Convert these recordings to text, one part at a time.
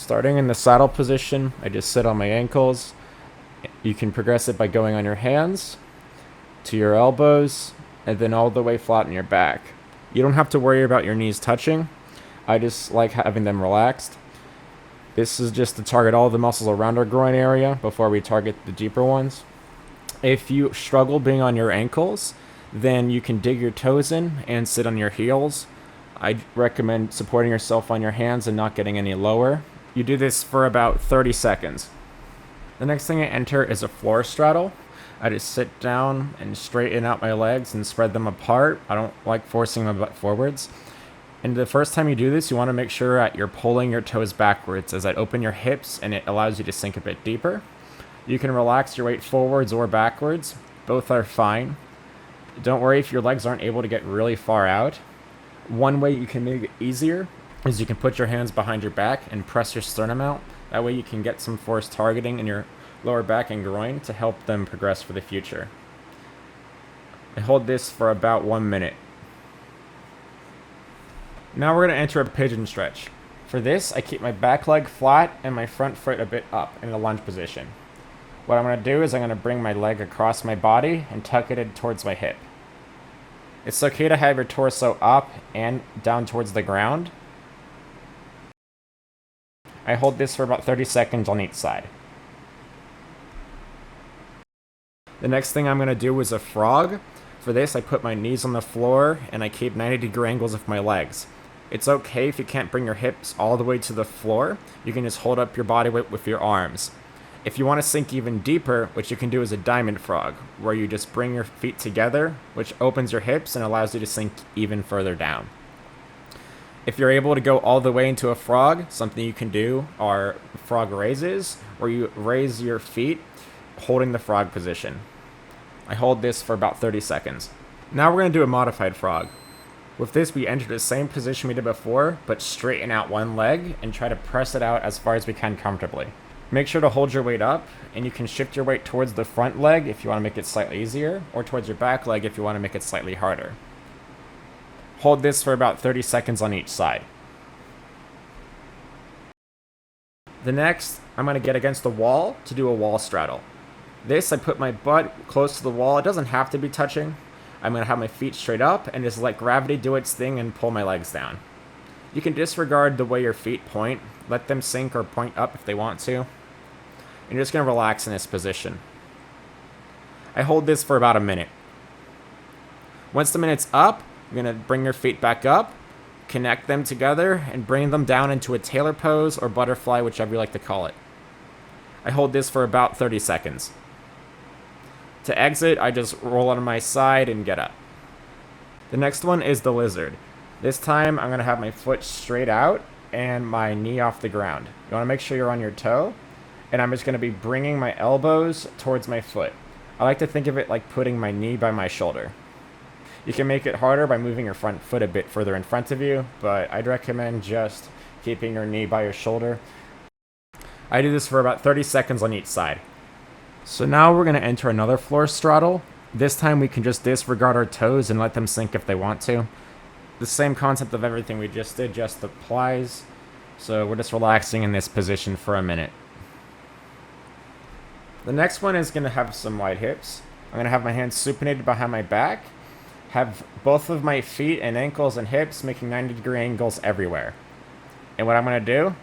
Starting in the saddle position, I just sit on my ankles. You can progress it by going on your hands to your elbows and then all the way flat on your back. You don't have to worry about your knees touching. I just like having them relaxed. This is just to target all the muscles around our groin area before we target the deeper ones. If you struggle being on your ankles, then you can dig your toes in and sit on your heels. I recommend supporting yourself on your hands and not getting any lower. You do this for about 30 seconds. The next thing I enter is a floor straddle. I just sit down and straighten out my legs and spread them apart. I don't like forcing my butt forwards. And the first time you do this, you want to make sure that you're pulling your toes backwards as I open your hips and it allows you to sink a bit deeper. You can relax your weight forwards or backwards. Both are fine. Don't worry if your legs aren't able to get really far out. One way you can make it easier is you can put your hands behind your back and press your sternum out. That way you can get some force targeting in your lower back and groin to help them progress for the future. I hold this for about 1 minute. Now we're going to enter a pigeon stretch. For this, I keep my back leg flat and my front foot a bit up in the lunge position. What I'm going to do is I'm going to bring my leg across my body and tuck it in towards my hip. It's okay to have your torso up and down towards the ground. I hold this for about 30 seconds on each side. The next thing I'm going to do is a frog. For this, I put my knees on the floor and I keep 90-degree angles with my legs. It's okay if you can't bring your hips all the way to the floor. You can just hold up your body weight with your arms. If you want to sink even deeper, what you can do is a diamond frog, where you just bring your feet together, which opens your hips and allows you to sink even further down. If you're able to go all the way into a frog, something you can do are frog raises, where you raise your feet holding the frog position. I hold this for about 30 seconds. Now we're going to do a modified frog. With this, we enter the same position we did before, but straighten out one leg and try to press it out as far as we can comfortably. Make sure to hold your weight up, and you can shift your weight towards the front leg if you want to make it slightly easier, or towards your back leg if you want to make it slightly harder. Hold this for about 30 seconds on each side. The next, I'm going to get against the wall to do a wall straddle. This, I put my butt close to the wall. It doesn't have to be touching. I'm going to have my feet straight up and just let gravity do its thing and pull my legs down. You can disregard the way your feet point. Let them sink or point up if they want to. And you're just going to relax in this position. I hold this for about a minute. Once the minute's up, you're going to bring your feet back up, connect them together, and bring them down into a tailor pose or butterfly, whichever you like to call it. I hold this for about 30 seconds. To exit, I just roll on my side and get up. The next one is the lizard. This time, I'm going to have my foot straight out and my knee off the ground. You want to make sure you're on your toe, and I'm just going to be bringing my elbows towards my foot. I like to think of it like putting my knee by my shoulder. You can make it harder by moving your front foot a bit further in front of you, but I'd recommend just keeping your knee by your shoulder. I do this for about 30 seconds on each side. So now we're going to enter another floor straddle. This time we can just disregard our toes and let them sink if they want to. The same concept of everything we just did just applies. So we're just relaxing in this position for a minute. The next one is going to have some wide hips. I'm going to have my hands supinated behind my back. Have both of my feet and ankles and hips making 90-degree angles everywhere. And what I'm going to do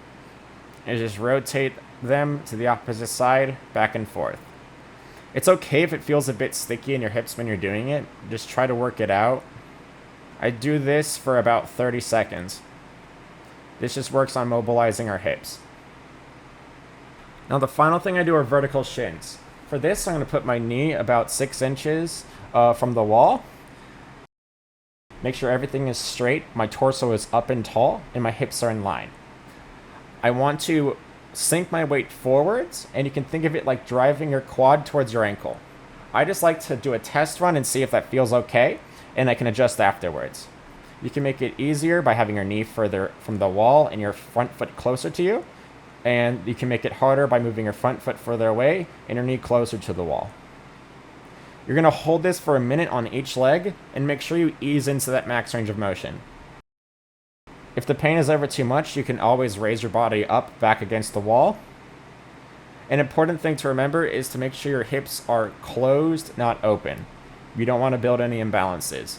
is just rotate them to the opposite side, back and forth. It's okay if it feels a bit sticky in your hips when you're doing it. Just try to work it out. I do this for about 30 seconds. This just works on mobilizing our hips. Now the final thing I do are vertical shins. For this, I'm going to put my knee about 6 inches from the wall. Make sure everything is straight, my torso is up and tall, and my hips are in line. I want to sink my weight forwards, and you can think of it like driving your quad towards your ankle. I just like to do a test run and see if that feels okay, and I can adjust afterwards. You can make it easier by having your knee further from the wall and your front foot closer to you, and you can make it harder by moving your front foot further away and your knee closer to the wall. You're going to hold this for a minute on each leg and make sure you ease into that max range of motion. If the pain is ever too much, you can always raise your body up back against the wall. An important thing to remember is to make sure your hips are closed, not open. You don't want to build any imbalances.